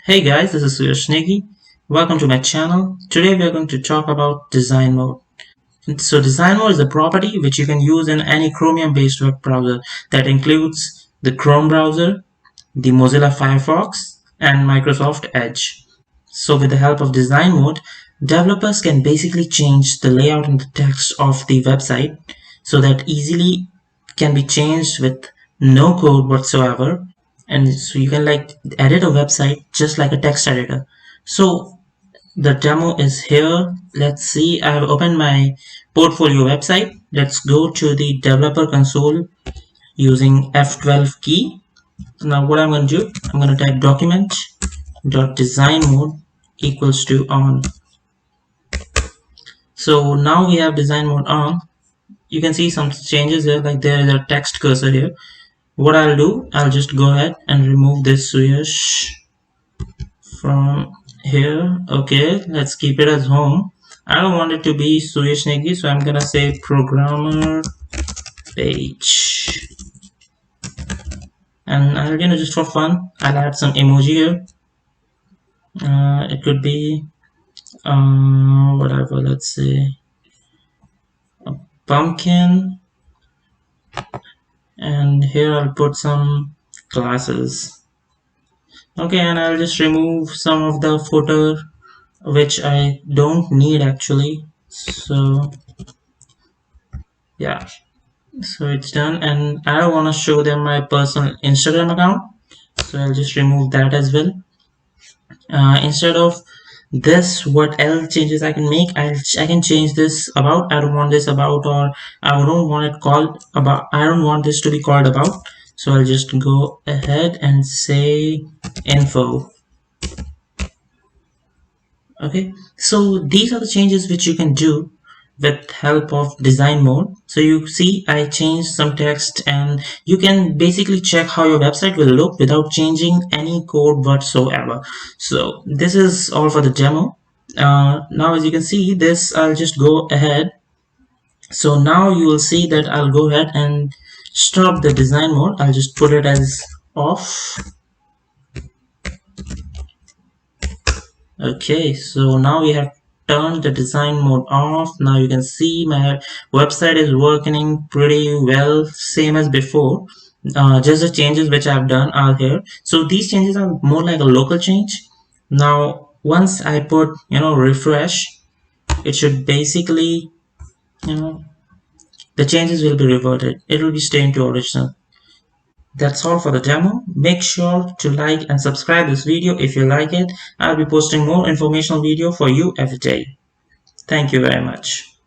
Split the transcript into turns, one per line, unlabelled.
Hey guys, this is Suyash Negi. Welcome to my channel. Today we are going to talk about design mode. So design mode is a property which you can use in any Chromium based web browser that includes the Chrome browser, the Mozilla Firefox, and Microsoft Edge. So with the help of design mode, developers can basically change the layout and the text of the website so that easily can be changed with no code whatsoever, and so you can like edit a website just like a text editor. So the demo is here. Let's see, I have opened my portfolio website. Let's go to the developer console using F12 key. Now what I'm going to do, I'm going to type document dot design mode equals to on. So now we have design mode on. You can see some changes here, like there is a text cursor here. What I'll do, I'll just go ahead and remove this Suyash from here. Okay, let's keep it as home. I don't want it to be Suyash Negi, so I'm gonna say programmer page. And I'll, just for fun, I'll add some emoji here. It could be whatever, let's say a pumpkin, and here I'll put some glasses. Okay, and I'll just remove some of the footer which I don't need actually. So yeah, so it's done, and I don't want to show them my personal Instagram account, so I'll just remove that as well. Instead of this, what else changes I can make? I can change this about. I don't want this about, or I don't want it called about. I don't want this to be called about, so I'll just go ahead and say info. Okay, so these are the changes which you can do with help of design mode. So you see I changed some text, and you can basically check how your website will look without changing any code whatsoever. So this is all for the demo. Now as you can see this, I'll just go ahead. So now you will see that I'll go ahead and stop the design mode. I'll just put it as off. Okay, so now we have turned the design mode off. Now you can see my website is working pretty well, same as before. Just the changes which I've done are here. So these changes are more like a local change. Now once I put refresh, it should basically the changes will be reverted. It will be staying to original. That's all for the demo. Make sure to like and subscribe this video if you like it. I'll be posting more informational video for you every day. Thank you very much.